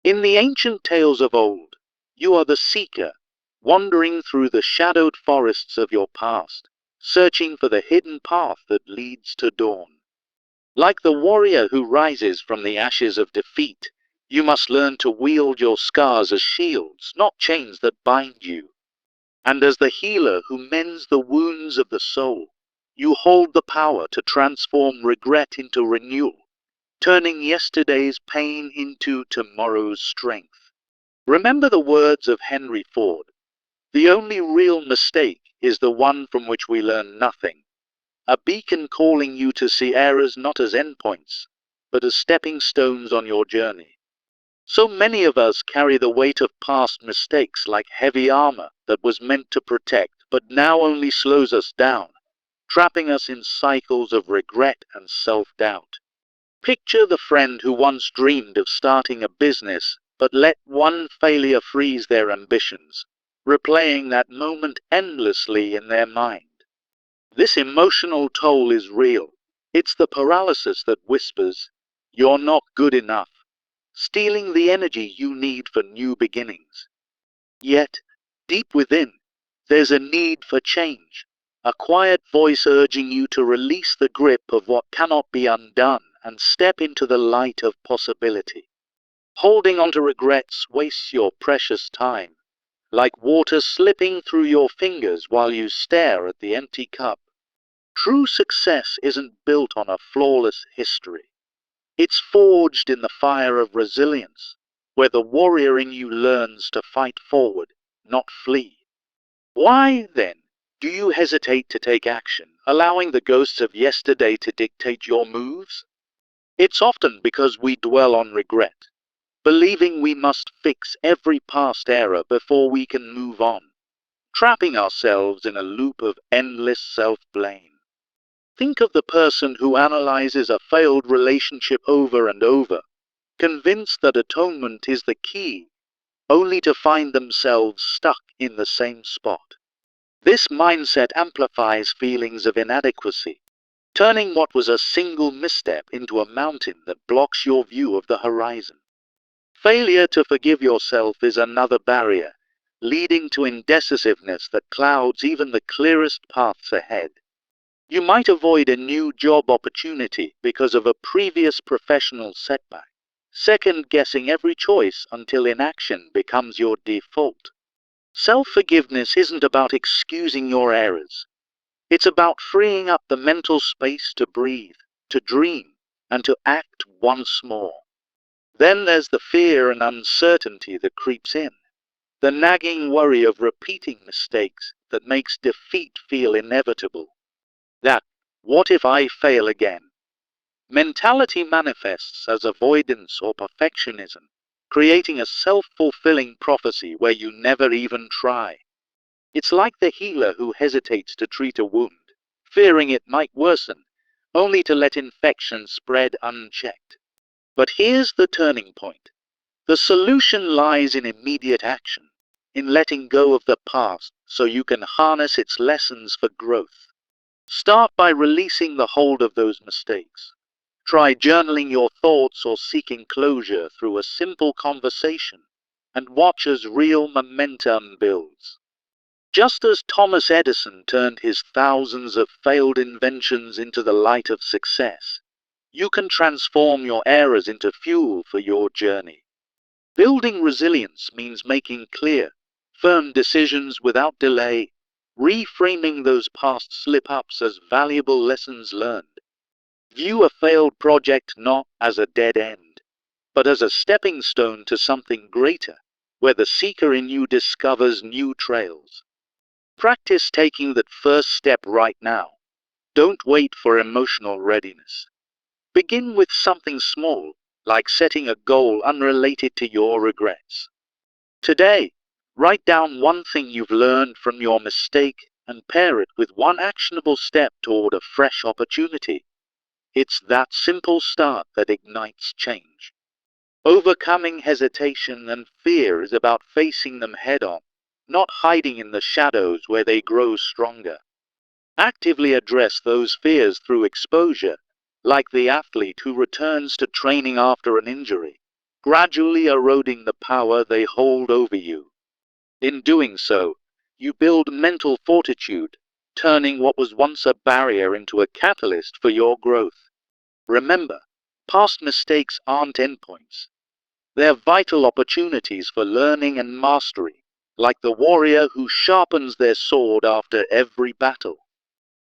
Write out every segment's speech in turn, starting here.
In the ancient tales of old, you are the seeker, wandering through the shadowed forests of your past, searching for the hidden path that leads to dawn. Like the warrior who rises from the ashes of defeat, you must learn to wield your scars as shields, not chains that bind you. And as the healer who mends the wounds of the soul, you hold the power to transform regret into renewal, turning yesterday's pain into tomorrow's strength. Remember the words of Henry Ford: "The only real mistake is the one from which we learn nothing." A beacon calling you to see errors not as endpoints, but as stepping stones on your journey. So many of us carry the weight of past mistakes like heavy armor that was meant to protect, but now only slows us down, trapping us in cycles of regret and self-doubt. Picture the friend who once dreamed of starting a business, but let one failure freeze their ambitions, replaying that moment endlessly in their mind. This emotional toll is real. It's the paralysis that whispers, "You're not good enough," stealing the energy you need for new beginnings. Yet, deep within, there's a need for change, a quiet voice urging you to release the grip of what cannot be undone and step into the light of possibility. Holding on to regrets wastes your precious time, like water slipping through your fingers while you stare at the empty cup. True success isn't built on a flawless history. It's forged in the fire of resilience, where the warrior in you learns to fight forward, not flee. Why, then, do you hesitate to take action, allowing the ghosts of yesterday to dictate your moves? It's often because we dwell on regret, believing we must fix every past error before we can move on, trapping ourselves in a loop of endless self-blame. Think of the person who analyzes a failed relationship over and over, convinced that atonement is the key, only to find themselves stuck in the same spot. This mindset amplifies feelings of inadequacy, turning what was a single misstep into a mountain that blocks your view of the horizon. Failure to forgive yourself is another barrier, leading to indecisiveness that clouds even the clearest paths ahead. You might avoid a new job opportunity because of a previous professional setback, second-guessing every choice until inaction becomes your default. Self-forgiveness isn't about excusing your errors. It's about freeing up the mental space to breathe, to dream, and to act once more. Then there's the fear and uncertainty that creeps in, the nagging worry of repeating mistakes that makes defeat feel inevitable. That "what if I fail again" mentality manifests as avoidance or perfectionism, creating a self-fulfilling prophecy where you never even try. It's like the healer who hesitates to treat a wound, fearing it might worsen, only to let infection spread unchecked. But here's the turning point. The solution lies in immediate action, in letting go of the past so you can harness its lessons for growth. Start by releasing the hold of those mistakes. Try journaling your thoughts or seeking closure through a simple conversation, and watch as real momentum builds. Just as Thomas Edison turned his thousands of failed inventions into the light of success, you can transform your errors into fuel for your journey. Building resilience means making clear, firm decisions without delay, reframing those past slip-ups as valuable lessons learned. View a failed project not as a dead end, but as a stepping stone to something greater, where the seeker in you discovers new trails. Practice taking that first step right now. Don't wait for emotional readiness. Begin with something small, like setting a goal unrelated to your regrets. Today, write down one thing you've learned from your mistake and pair it with one actionable step toward a fresh opportunity. It's that simple start that ignites change. Overcoming hesitation and fear is about facing them head-on, not hiding in the shadows where they grow stronger. Actively address those fears through exposure, like the athlete who returns to training after an injury, gradually eroding the power they hold over you. In doing so, you build mental fortitude, turning what was once a barrier into a catalyst for your growth. Remember, past mistakes aren't endpoints. They're vital opportunities for learning and mastery, like the warrior who sharpens their sword after every battle.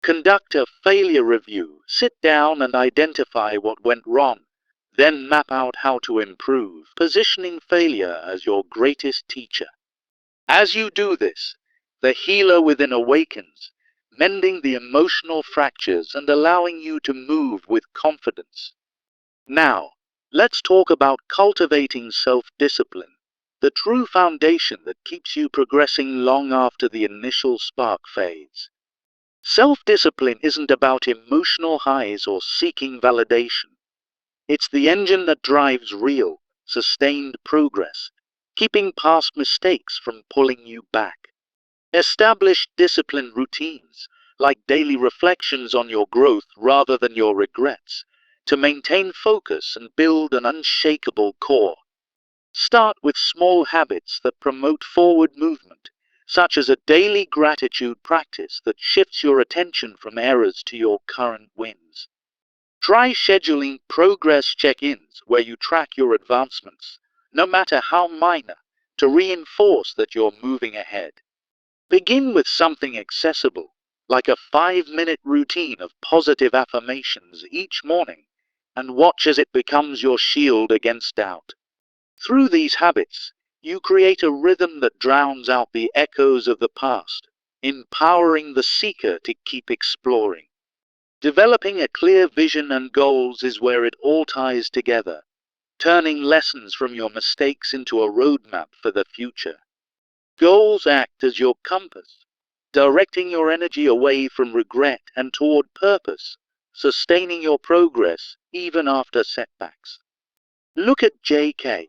Conduct a failure review, sit down and identify what went wrong, then map out how to improve, positioning failure as your greatest teacher. As you do this, the healer within awakens, mending the emotional fractures and allowing you to move with confidence. Now, let's talk about cultivating self-discipline, the true foundation that keeps you progressing long after the initial spark fades. Self-discipline isn't about emotional highs or seeking validation. It's the engine that drives real, sustained progress, keeping past mistakes from pulling you back. Establish disciplined routines, like daily reflections on your growth rather than your regrets, to maintain focus and build an unshakable core. Start with small habits that promote forward movement, such as a daily gratitude practice that shifts your attention from errors to your current wins. Try scheduling progress check-ins where you track your advancements, no matter how minor, to reinforce that you're moving ahead. Begin with something accessible, like a 5-minute routine of positive affirmations each morning, and watch as it becomes your shield against doubt. Through these habits, you create a rhythm that drowns out the echoes of the past, empowering the seeker to keep exploring. Developing a clear vision and goals is where it all ties together, turning lessons from your mistakes into a roadmap for the future. Goals act as your compass, directing your energy away from regret and toward purpose, sustaining your progress even after setbacks. Look at J.K.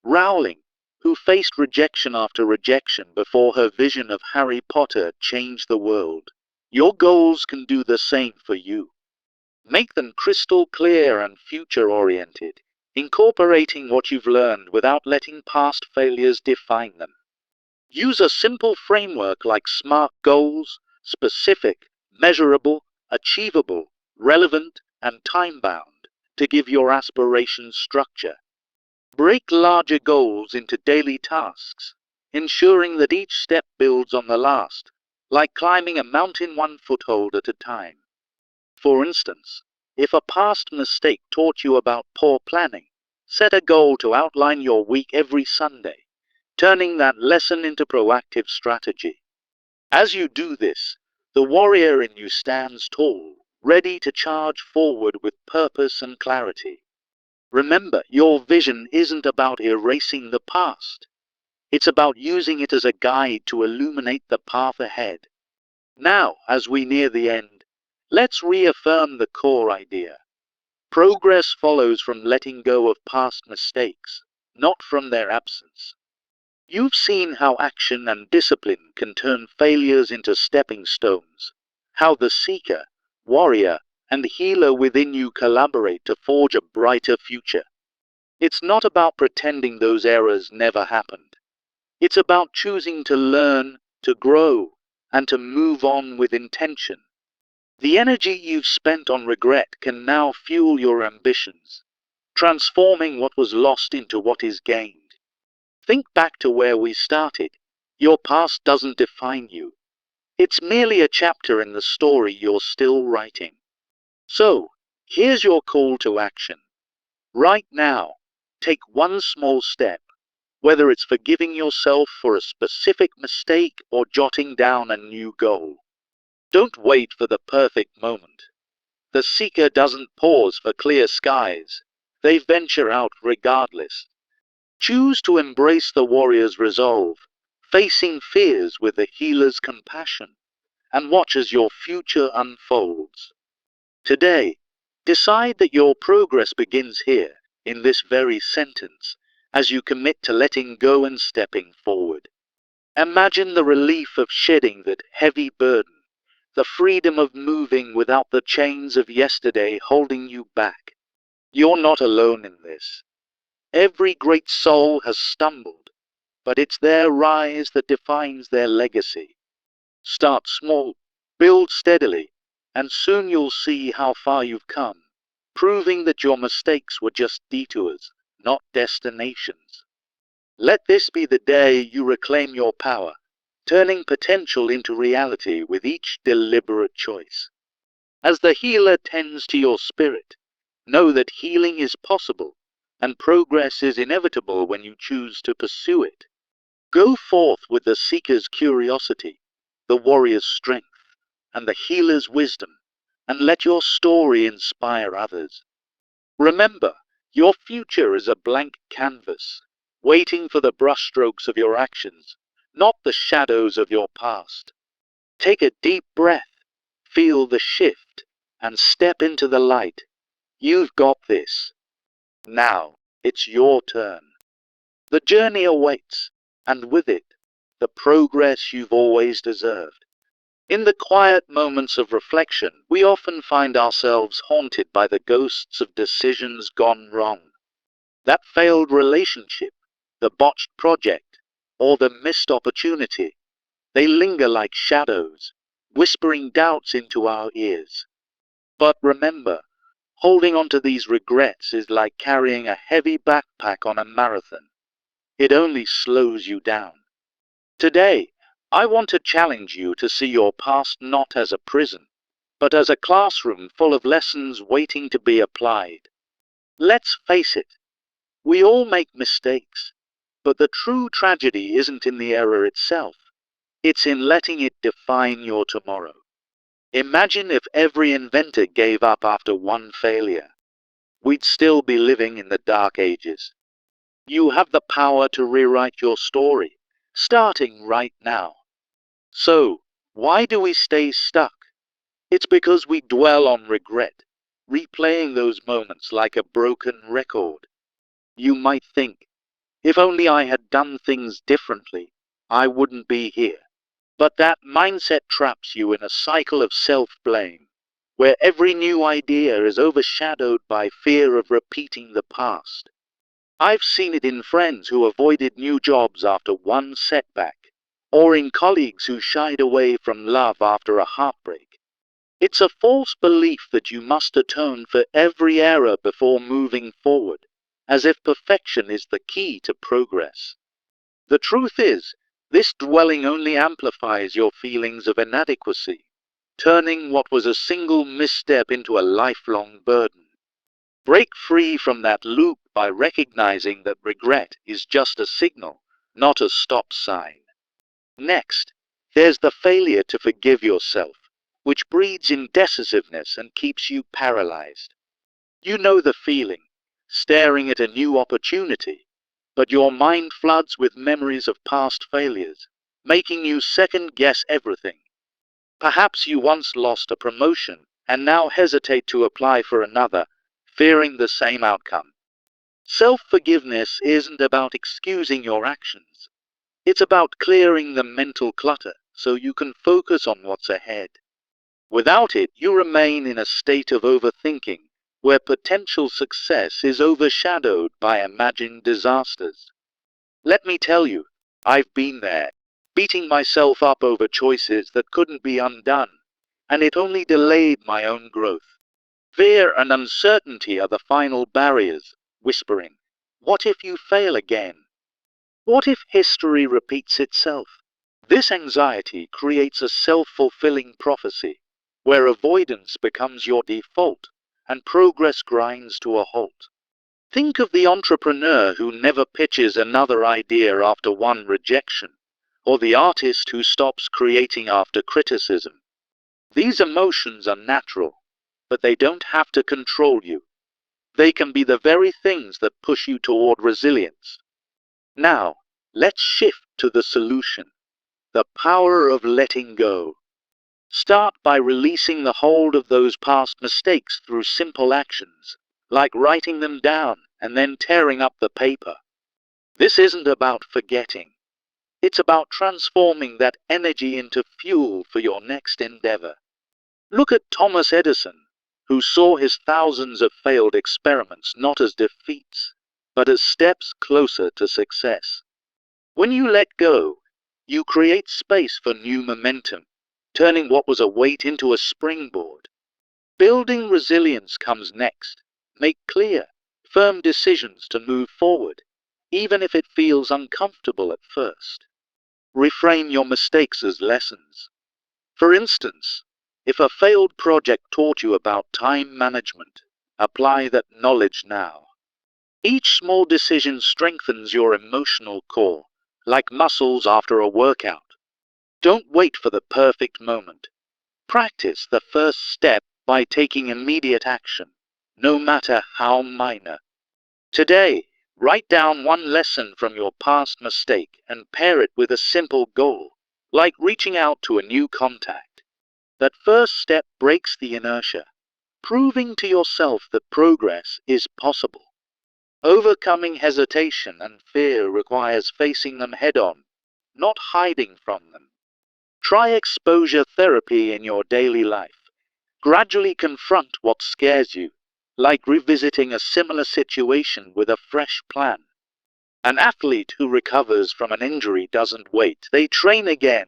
Rowling, who faced rejection after rejection before her vision of Harry Potter changed the world. Your goals can do the same for you. Make them crystal clear and future-oriented, incorporating what you've learned without letting past failures define them. Use a simple framework like SMART goals: specific, measurable, achievable, relevant, and time-bound, to give your aspirations structure. Break larger goals into daily tasks, ensuring that each step builds on the last, like climbing a mountain one foothold at a time. For instance, if a past mistake taught you about poor planning, set a goal to outline your week every Sunday, turning that lesson into proactive strategy. As you do this, the warrior in you stands tall, ready to charge forward with purpose and clarity. Remember, your vision isn't about erasing the past. It's about using it as a guide to illuminate the path ahead. Now, as we near the end, let's reaffirm the core idea. Progress follows from letting go of past mistakes, not from their absence. You've seen how action and discipline can turn failures into stepping stones, how the seeker, warrior, and healer within you collaborate to forge a brighter future. It's not about pretending those errors never happened. It's about choosing to learn, to grow, and to move on with intention. The energy you've spent on regret can now fuel your ambitions, transforming what was lost into what is gained. Think back to where we started. Your past doesn't define you. It's merely a chapter in the story you're still writing. So, here's your call to action. Right now, take one small step, whether it's forgiving yourself for a specific mistake or jotting down a new goal. Don't wait for the perfect moment. The seeker doesn't pause for clear skies. They venture out regardless. Choose to embrace the warrior's resolve, facing fears with the healer's compassion, and watch as your future unfolds. Today, decide that your progress begins here, in this very sentence, as you commit to letting go and stepping forward. Imagine the relief of shedding that heavy burden, the freedom of moving without the chains of yesterday holding you back. You're not alone in this. Every great soul has stumbled, but it's their rise that defines their legacy. Start small, build steadily, and soon you'll see how far you've come, proving that your mistakes were just detours, not destinations. Let this be the day you reclaim your power, turning potential into reality with each deliberate choice. As the healer tends to your spirit, know that healing is possible, and progress is inevitable when you choose to pursue it. Go forth with the seeker's curiosity, the warrior's strength, and the healer's wisdom, and let your story inspire others. Remember, your future is a blank canvas, waiting for the brushstrokes of your actions, not the shadows of your past. Take a deep breath, feel the shift, and step into the light. You've got this. Now, it's your turn. The journey awaits, and with it, the progress you've always deserved. In the quiet moments of reflection, we often find ourselves haunted by the ghosts of decisions gone wrong. That failed relationship, the botched project, or the missed opportunity. They linger like shadows, whispering doubts into our ears. But remember, holding on to these regrets is like carrying a heavy backpack on a marathon. It only slows you down. Today, I want to challenge you to see your past not as a prison, but as a classroom full of lessons waiting to be applied. Let's face it, we all make mistakes, but the true tragedy isn't in the error itself. It's in letting it define your tomorrow. Imagine if every inventor gave up after one failure. We'd still be living in the dark ages. You have the power to rewrite your story, starting right now. So, why do we stay stuck? It's because we dwell on regret, replaying those moments like a broken record. You might think, if only I had done things differently, I wouldn't be here. But that mindset traps you in a cycle of self-blame, where every new idea is overshadowed by fear of repeating the past. I've seen it in friends who avoided new jobs after one setback, or in colleagues who shied away from love after a heartbreak. It's a false belief that you must atone for every error before moving forward, as if perfection is the key to progress. The truth is, this dwelling only amplifies your feelings of inadequacy, turning what was a single misstep into a lifelong burden. Break free from that loop by recognizing that regret is just a signal, not a stop sign. Next, there's the failure to forgive yourself, which breeds indecisiveness and keeps you paralyzed. You know the feeling, staring at a new opportunity, but your mind floods with memories of past failures, making you second-guess everything. Perhaps you once lost a promotion and now hesitate to apply for another, fearing the same outcome. Self-forgiveness isn't about excusing your actions. It's about clearing the mental clutter so you can focus on what's ahead. Without it, you remain in a state of overthinking, where potential success is overshadowed by imagined disasters. Let me tell you, I've been there, beating myself up over choices that couldn't be undone, and it only delayed my own growth. Fear and uncertainty are the final barriers, whispering, "What if you fail again? What if history repeats itself?" This anxiety creates a self-fulfilling prophecy, where avoidance becomes your default, and progress grinds to a halt. Think of the entrepreneur who never pitches another idea after one rejection, or the artist who stops creating after criticism. These emotions are natural, but they don't have to control you. They can be the very things that push you toward resilience. Now, let's shift to the solution, the power of letting go. Start by releasing the hold of those past mistakes through simple actions, like writing them down and then tearing up the paper. This isn't about forgetting. It's about transforming that energy into fuel for your next endeavor. Look at Thomas Edison, who saw his thousands of failed experiments not as defeats, but as steps closer to success. When you let go, you create space for new momentum, turning what was a weight into a springboard. Building resilience comes next. Make clear, firm decisions to move forward, even if it feels uncomfortable at first. Reframe your mistakes as lessons. For instance, if a failed project taught you about time management, apply that knowledge now. Each small decision strengthens your emotional core, like muscles after a workout. Don't wait for the perfect moment. Practice the first step by taking immediate action, no matter how minor. Today, write down one lesson from your past mistake and pair it with a simple goal, like reaching out to a new contact. That first step breaks the inertia, proving to yourself that progress is possible. Overcoming hesitation and fear requires facing them head-on, not hiding from them. Try exposure therapy in your daily life. Gradually confront what scares you, like revisiting a similar situation with a fresh plan. An athlete who recovers from an injury doesn't wait. They train again,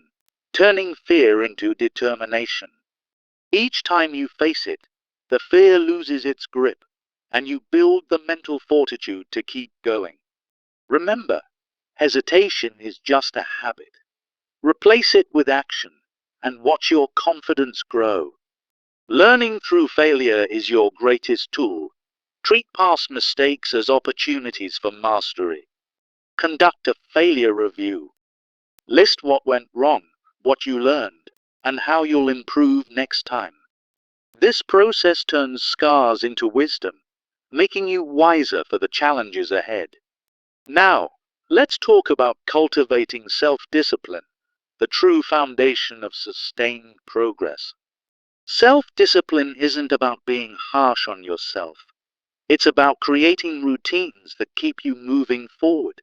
turning fear into determination. Each time you face it, the fear loses its grip, and you build the mental fortitude to keep going. Remember, hesitation is just a habit. Replace it with action, and watch your confidence grow. Learning through failure is your greatest tool. Treat past mistakes as opportunities for mastery. Conduct a failure review. List what went wrong, what you learned, and how you'll improve next time. This process turns scars into wisdom, making you wiser for the challenges ahead. Now, let's talk about cultivating self-discipline, the true foundation of sustained progress. Self-discipline isn't about being harsh on yourself. It's about creating routines that keep you moving forward.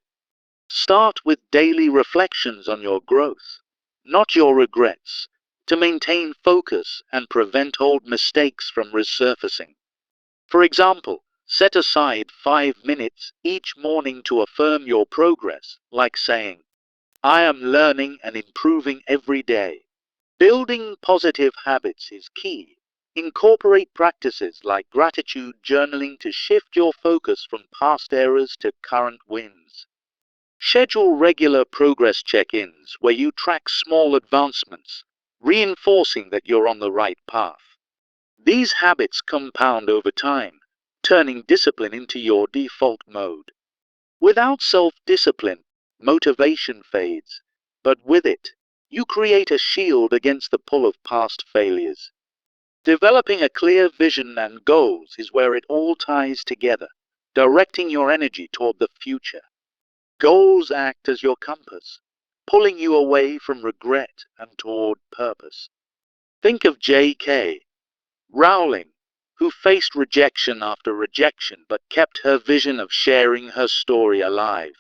Start with daily reflections on your growth, not your regrets, to maintain focus and prevent old mistakes from resurfacing. For example, set aside 5 minutes each morning to affirm your progress, like saying, "I am learning and improving every day." Building positive habits is key. Incorporate practices like gratitude journaling to shift your focus from past errors to current wins. Schedule regular progress check-ins where you track small advancements, reinforcing that you're on the right path. These habits compound over time, turning discipline into your default mode. Without self-discipline, motivation fades, but with it, you create a shield against the pull of past failures. Developing a clear vision and goals is where it all ties together, directing your energy toward the future. Goals act as your compass, pulling you away from regret and toward purpose. Think of J.K. Rowling, who faced rejection after rejection but kept her vision of sharing her story alive.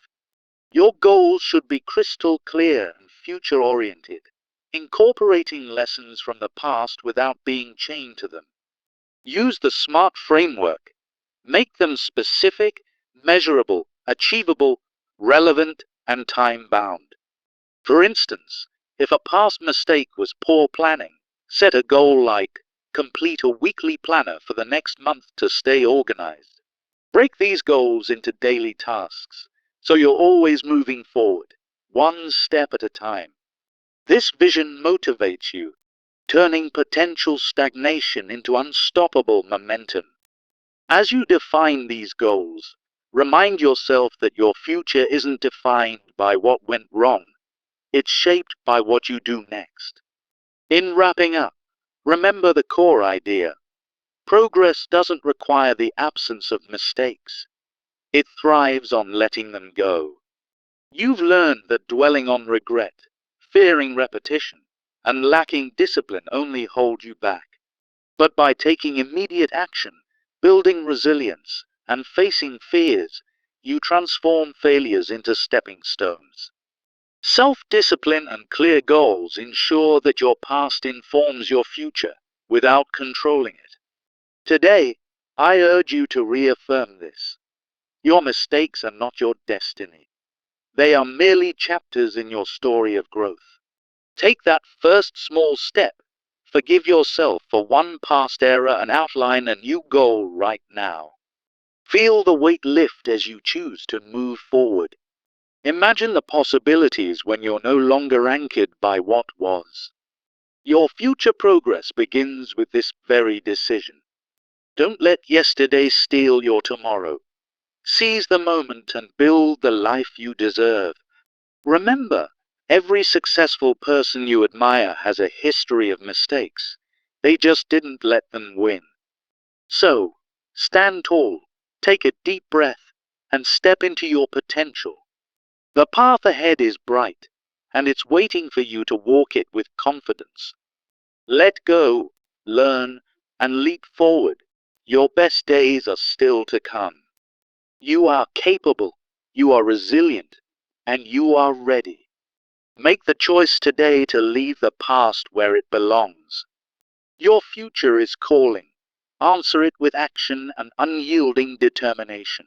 Your goals should be crystal clear and future-oriented, incorporating lessons from the past without being chained to them. Use the SMART framework. Make them specific, measurable, achievable, relevant, and time-bound. For instance, if a past mistake was poor planning, set a goal like complete a weekly planner for the next month to stay organized. Break these goals into daily tasks, so you're always moving forward, one step at a time. This vision motivates you, turning potential stagnation into unstoppable momentum. As you define these goals, remind yourself that your future isn't defined by what went wrong. It's shaped by what you do next. In wrapping up, remember the core idea. Progress doesn't require the absence of mistakes. It thrives on letting them go. You've learned that dwelling on regret, fearing repetition, and lacking discipline only hold you back. But by taking immediate action, building resilience, and facing fears, you transform failures into stepping stones. Self-discipline and clear goals ensure that your past informs your future without controlling it. Today, I urge you to reaffirm this. Your mistakes are not your destiny. They are merely chapters in your story of growth. Take that first small step. Forgive yourself for one past error and outline a new goal right now. Feel the weight lift as you choose to move forward. Imagine the possibilities when you're no longer anchored by what was. Your future progress begins with this very decision. Don't let yesterday steal your tomorrow. Seize the moment and build the life you deserve. Remember, every successful person you admire has a history of mistakes. They just didn't let them win. So, stand tall, take a deep breath, and step into your potential. The path ahead is bright, and it's waiting for you to walk it with confidence. Let go, learn, and leap forward. Your best days are still to come. You are capable, you are resilient, and you are ready. Make the choice today to leave the past where it belongs. Your future is calling. Answer it with action and unyielding determination.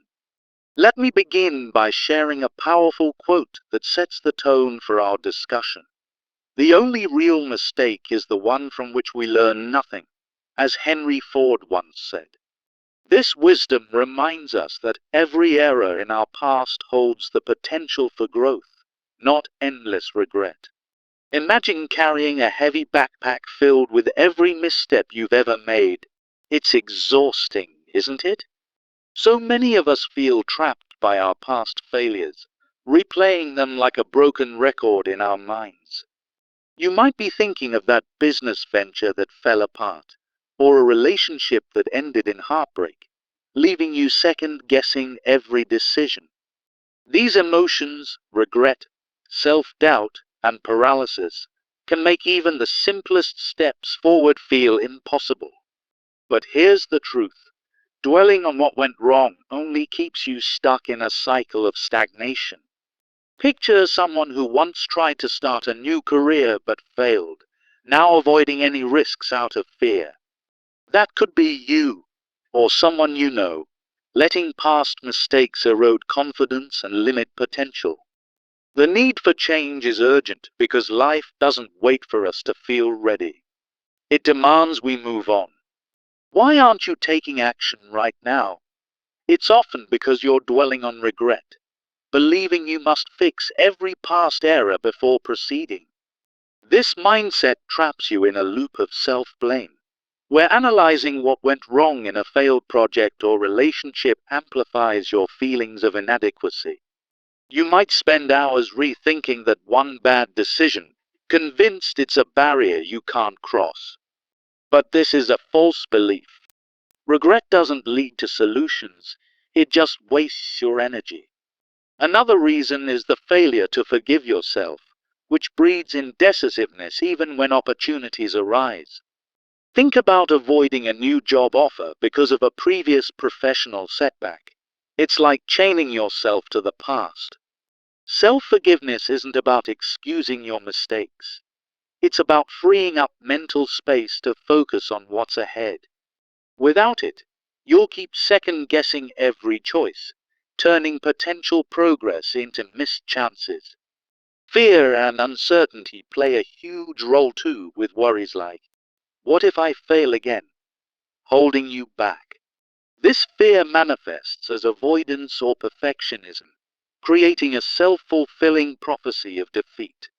Let me begin by sharing a powerful quote that sets the tone for our discussion. The only real mistake is the one from which we learn nothing, as Henry Ford once said. This wisdom reminds us that every error in our past holds the potential for growth, not endless regret. Imagine carrying a heavy backpack filled with every misstep you've ever made. It's exhausting, isn't it? So many of us feel trapped by our past failures, replaying them like a broken record in our minds. You might be thinking of that business venture that fell apart, or a relationship that ended in heartbreak, leaving you second-guessing every decision. These emotions, regret, self-doubt, and paralysis, can make even the simplest steps forward feel impossible. But here's the truth. Dwelling on what went wrong only keeps you stuck in a cycle of stagnation. Picture someone who once tried to start a new career but failed, now avoiding any risks out of fear. That could be you, or someone you know, letting past mistakes erode confidence and limit potential. The need for change is urgent because life doesn't wait for us to feel ready. It demands we move on. Why aren't you taking action right now? It's often because you're dwelling on regret, believing you must fix every past error before proceeding. This mindset traps you in a loop of self-blame, where analyzing what went wrong in a failed project or relationship amplifies your feelings of inadequacy. You might spend hours rethinking that one bad decision, convinced it's a barrier you can't cross. But this is a false belief. Regret doesn't lead to solutions, it just wastes your energy. Another reason is the failure to forgive yourself, which breeds indecisiveness even when opportunities arise. Think about avoiding a new job offer because of a previous professional setback. It's like chaining yourself to the past. Self-forgiveness isn't about excusing your mistakes. It's about freeing up mental space to focus on what's ahead. Without it, you'll keep second-guessing every choice, turning potential progress into missed chances. Fear and uncertainty play a huge role too, with worries like, what if I fail again? Holding you back. This fear manifests as avoidance or perfectionism, creating a self-fulfilling prophecy of defeat.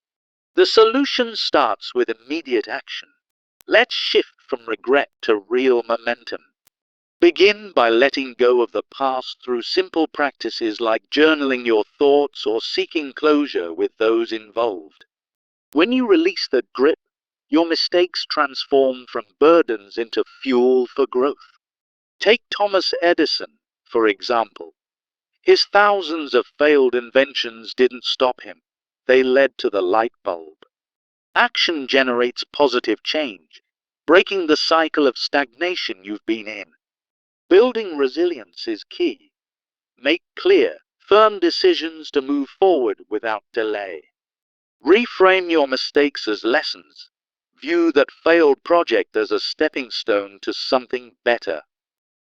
The solution starts with immediate action. Let's shift from regret to real momentum. Begin by letting go of the past through simple practices like journaling your thoughts or seeking closure with those involved. When you release the grip, your mistakes transform from burdens into fuel for growth. Take Thomas Edison, for example. His thousands of failed inventions didn't stop him. They led to the light bulb. Action generates positive change, breaking the cycle of stagnation you've been in. Building resilience is key. Make clear, firm decisions to move forward without delay. Reframe your mistakes as lessons. View that failed project as a stepping stone to something better.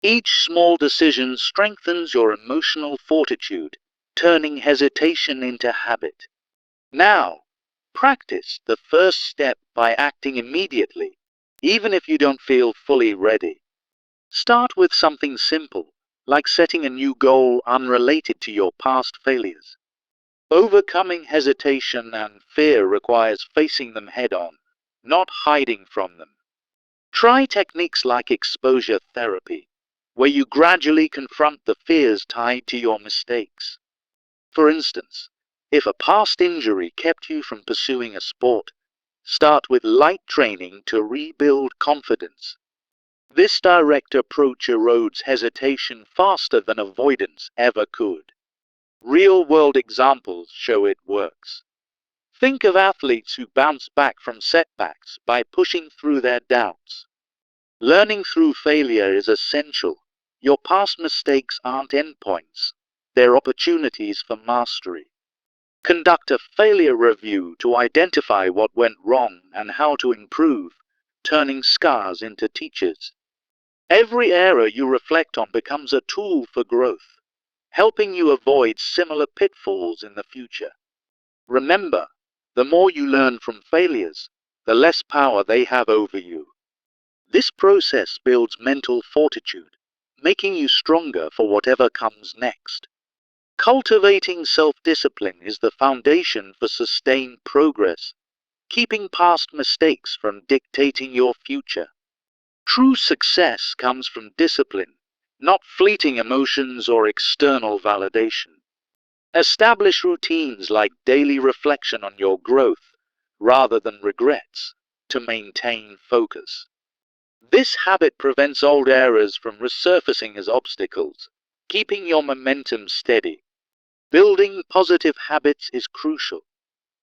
Each small decision strengthens your emotional fortitude, turning hesitation into habit. Now, practice the first step by acting immediately, even if you don't feel fully ready. Start with something simple, like setting a new goal unrelated to your past failures. Overcoming hesitation and fear requires facing them head-on, not hiding from them. Try techniques like exposure therapy, where you gradually confront the fears tied to your mistakes. For instance, if a past injury kept you from pursuing a sport, start with light training to rebuild confidence. This direct approach erodes hesitation faster than avoidance ever could. Real-world examples show it works. Think of athletes who bounce back from setbacks by pushing through their doubts. Learning through failure is essential. Your past mistakes aren't endpoints, they're opportunities for mastery. Conduct a failure review to identify what went wrong and how to improve, turning scars into teachers. Every error you reflect on becomes a tool for growth, helping you avoid similar pitfalls in the future. Remember, the more you learn from failures, the less power they have over you. This process builds mental fortitude, making you stronger for whatever comes next. Cultivating self-discipline is the foundation for sustained progress, keeping past mistakes from dictating your future. True success comes from discipline, not fleeting emotions or external validation. Establish routines like daily reflection on your growth, rather than regrets, to maintain focus. This habit prevents old errors from resurfacing as obstacles, keeping your momentum steady. Building positive habits is crucial.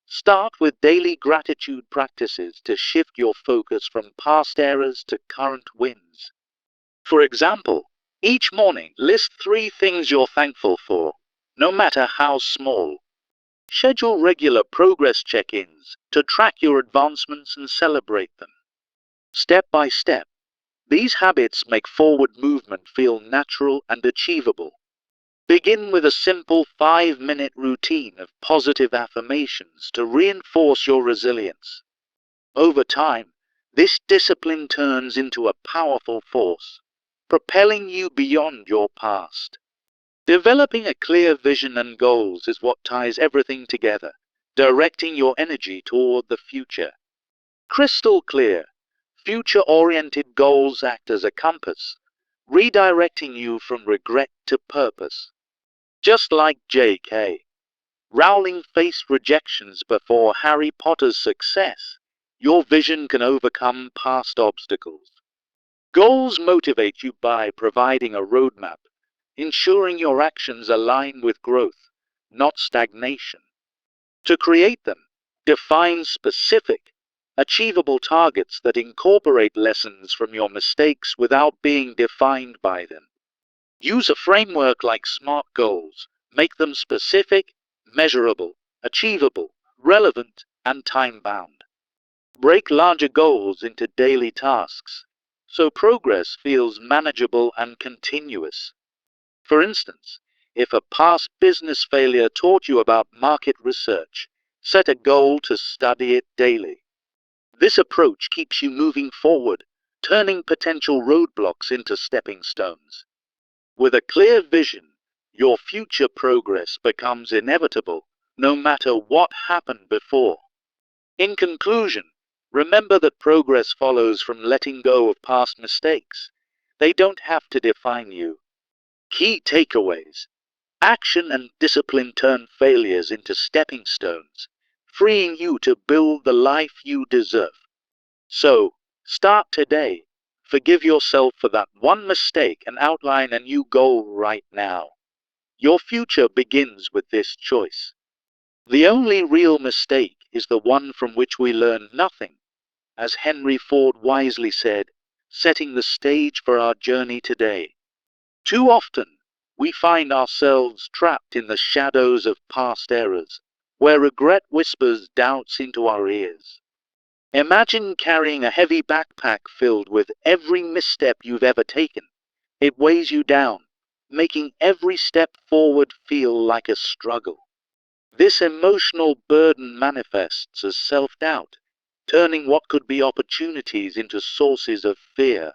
Start with daily gratitude practices to shift your focus from past errors to current wins. For example, each morning list 3 things you're thankful for, no matter how small. Schedule regular progress check-ins to track your advancements and celebrate them. Step by step, these habits make forward movement feel natural and achievable. Begin with a simple 5-minute routine of positive affirmations to reinforce your resilience. Over time, this discipline turns into a powerful force, propelling you beyond your past. Developing a clear vision and goals is what ties everything together, directing your energy toward the future. Crystal clear, future-oriented goals act as a compass, redirecting you from regret to purpose. Just like J.K. Rowling faced rejections before Harry Potter's success, your vision can overcome past obstacles. Goals motivate you by providing a roadmap, ensuring your actions align with growth, not stagnation. To create them, define specific, achievable targets that incorporate lessons from your mistakes without being defined by them. Use a framework like SMART goals. Make them specific, measurable, achievable, relevant, and time-bound. Break larger goals into daily tasks, so progress feels manageable and continuous. For instance, if a past business failure taught you about market research, set a goal to study it daily. This approach keeps you moving forward, turning potential roadblocks into stepping stones. With a clear vision, your future progress becomes inevitable, no matter what happened before. In conclusion, remember that progress follows from letting go of past mistakes. They don't have to define you. Key takeaways. Action and discipline turn failures into stepping stones, freeing you to build the life you deserve. So, start today. Forgive yourself for that one mistake and outline a new goal right now. Your future begins with this choice. The only real mistake is the one from which we learn nothing, as Henry Ford wisely said, setting the stage for our journey today. Too often, we find ourselves trapped in the shadows of past errors, where regret whispers doubts into our ears. Imagine carrying a heavy backpack filled with every misstep you've ever taken. It weighs you down, making every step forward feel like a struggle. This emotional burden manifests as self-doubt, turning what could be opportunities into sources of fear.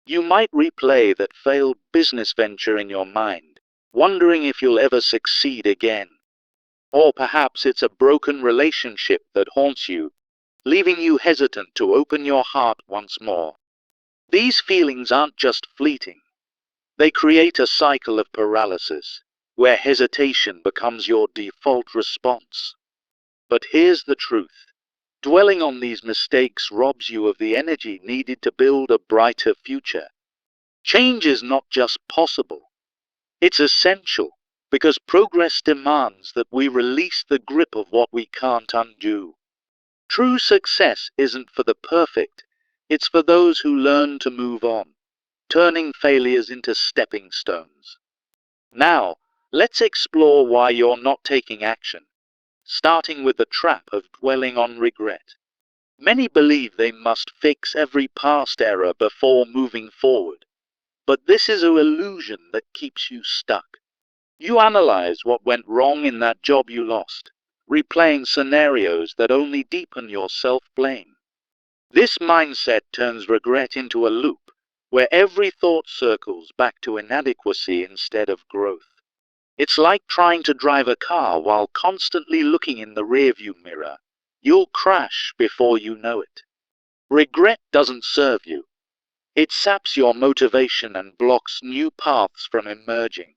You might replay that failed business venture in your mind, wondering if you'll ever succeed again. Or perhaps it's a broken relationship that haunts you, leaving you hesitant to open your heart once more. These feelings aren't just fleeting. They create a cycle of paralysis, where hesitation becomes your default response. But here's the truth. Dwelling on these mistakes robs you of the energy needed to build a brighter future. Change is not just possible, it's essential, because progress demands that we release the grip of what we can't undo. True success isn't for the perfect, it's for those who learn to move on, turning failures into stepping stones. Now, let's explore why you're not taking action, starting with the trap of dwelling on regret. Many believe they must fix every past error before moving forward, but this is an illusion that keeps you stuck. You analyze what went wrong in that job you lost, replaying scenarios that only deepen your self-blame. This mindset turns regret into a loop, where every thought circles back to inadequacy instead of growth. It's like trying to drive a car while constantly looking in the rearview mirror. You'll crash before you know it. Regret doesn't serve you. It saps your motivation and blocks new paths from emerging.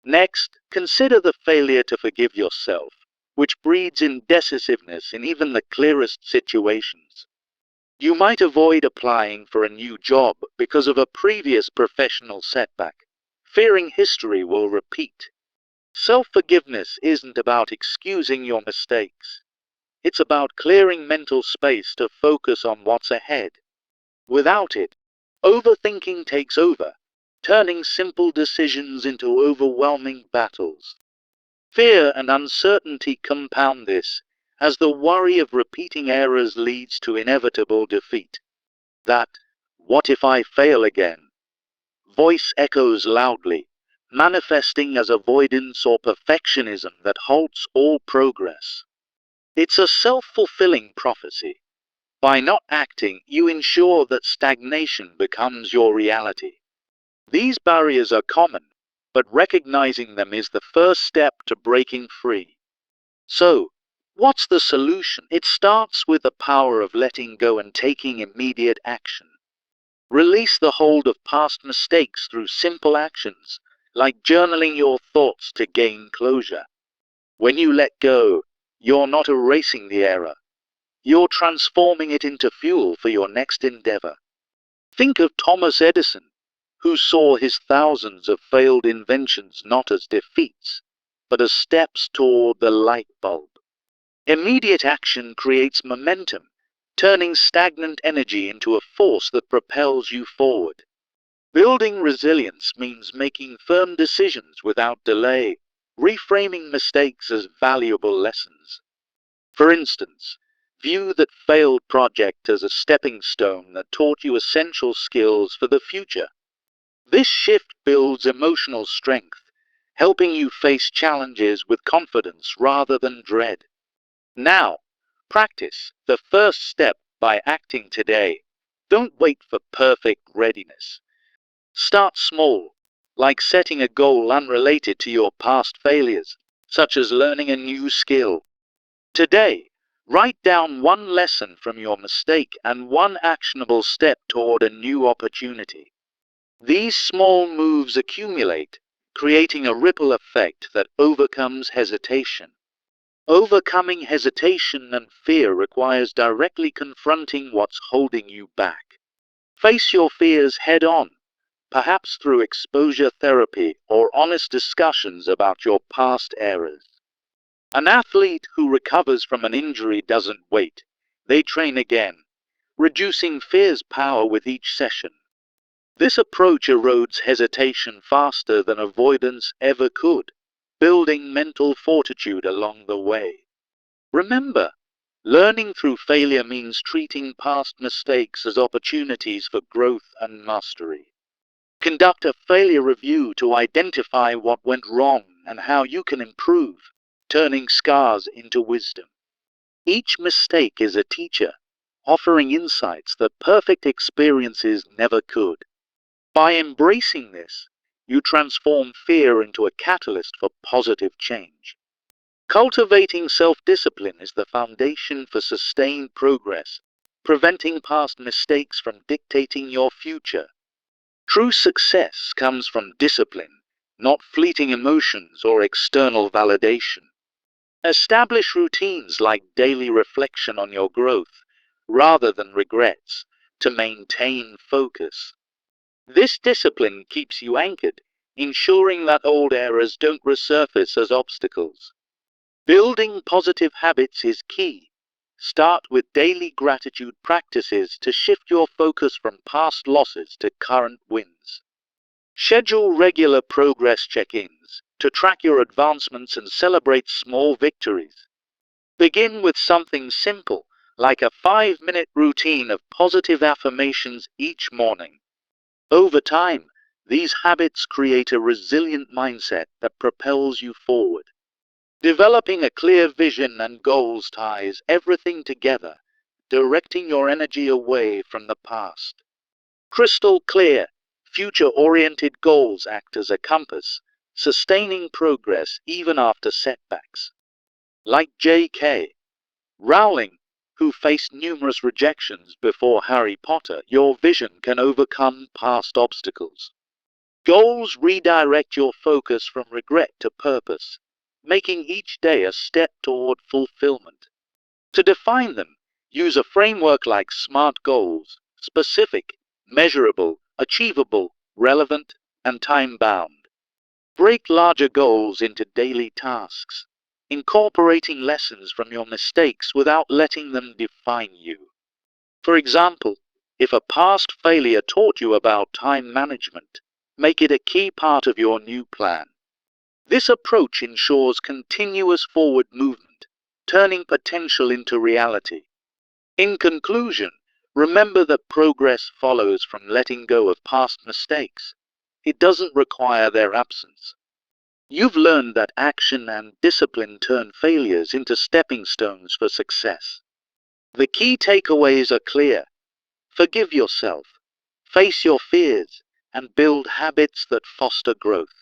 Next, consider the failure to forgive yourself, which breeds indecisiveness in even the clearest situations. You might avoid applying for a new job because of a previous professional setback, fearing history will repeat. Self-forgiveness isn't about excusing your mistakes. It's about clearing mental space to focus on what's ahead. Without it, overthinking takes over, turning simple decisions into overwhelming battles. Fear and uncertainty compound this, as the worry of repeating errors leads to inevitable defeat. That, "what if I fail again?" voice echoes loudly, manifesting as avoidance or perfectionism that halts all progress. It's a self-fulfilling prophecy. By not acting, you ensure that stagnation becomes your reality. These barriers are common, but recognizing them is the first step to breaking free. So, what's the solution? It starts with the power of letting go and taking immediate action. Release the hold of past mistakes through simple actions, like journaling your thoughts to gain closure. When you let go, you're not erasing the error. You're transforming it into fuel for your next endeavor. Think of Thomas Edison, who saw his thousands of failed inventions not as defeats, but as steps toward the light bulb. Immediate action creates momentum, turning stagnant energy into a force that propels you forward. Building resilience means making firm decisions without delay, reframing mistakes as valuable lessons. For instance, view that failed project as a stepping stone that taught you essential skills for the future. This shift builds emotional strength, helping you face challenges with confidence rather than dread. Now, practice the first step by acting today. Don't wait for perfect readiness. Start small, like setting a goal unrelated to your past failures, such as learning a new skill. Today, write down one lesson from your mistake and one actionable step toward a new opportunity. These small moves accumulate, creating a ripple effect that overcomes hesitation. Overcoming hesitation and fear requires directly confronting what's holding you back. Face your fears head on, perhaps through exposure therapy or honest discussions about your past errors. An athlete who recovers from an injury doesn't wait. They train again, reducing fear's power with each session. This approach erodes hesitation faster than avoidance ever could, building mental fortitude along the way. Remember, learning through failure means treating past mistakes as opportunities for growth and mastery. Conduct a failure review to identify what went wrong and how you can improve, turning scars into wisdom. Each mistake is a teacher, offering insights that perfect experiences never could. By embracing this, you transform fear into a catalyst for positive change. Cultivating self-discipline is the foundation for sustained progress, preventing past mistakes from dictating your future. True success comes from discipline, not fleeting emotions or external validation. Establish routines like daily reflection on your growth, rather than regrets, to maintain focus. This discipline keeps you anchored, ensuring that old errors don't resurface as obstacles. Building positive habits is key. Start with daily gratitude practices to shift your focus from past losses to current wins. Schedule regular progress check-ins to track your advancements and celebrate small victories. Begin with something simple, like a 5-minute routine of positive affirmations each morning. Over time, these habits create a resilient mindset that propels you forward. Developing a clear vision and goals ties everything together, directing your energy away from the past. Crystal clear, future-oriented goals act as a compass, sustaining progress even after setbacks. Like J.K. Rowling, who faced numerous rejections before Harry Potter, your vision can overcome past obstacles. Goals redirect your focus from regret to purpose, making each day a step toward fulfillment. To define them, use a framework like SMART goals: specific, measurable, achievable, relevant, and time-bound. Break larger goals into daily tasks, incorporating lessons from your mistakes without letting them define you. For example, if a past failure taught you about time management, make it a key part of your new plan. This approach ensures continuous forward movement, turning potential into reality. In conclusion, remember that progress follows from letting go of past mistakes. It doesn't require their absence. You've learned that action and discipline turn failures into stepping stones for success. The key takeaways are clear. Forgive yourself, face your fears, and build habits that foster growth.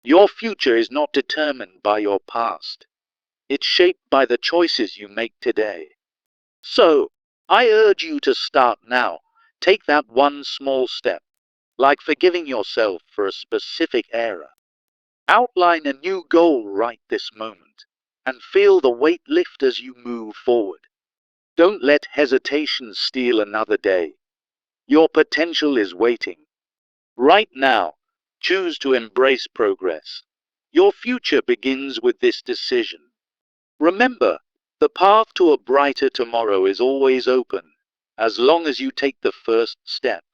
Your future is not determined by your past. It's shaped by the choices you make today. So, I urge you to start now. Take that one small step, like forgiving yourself for a specific error. Outline a new goal right this moment, and feel the weight lift as you move forward. Don't let hesitation steal another day. Your potential is waiting. Right now, choose to embrace progress. Your future begins with this decision. Remember, the path to a brighter tomorrow is always open, as long as you take the first step.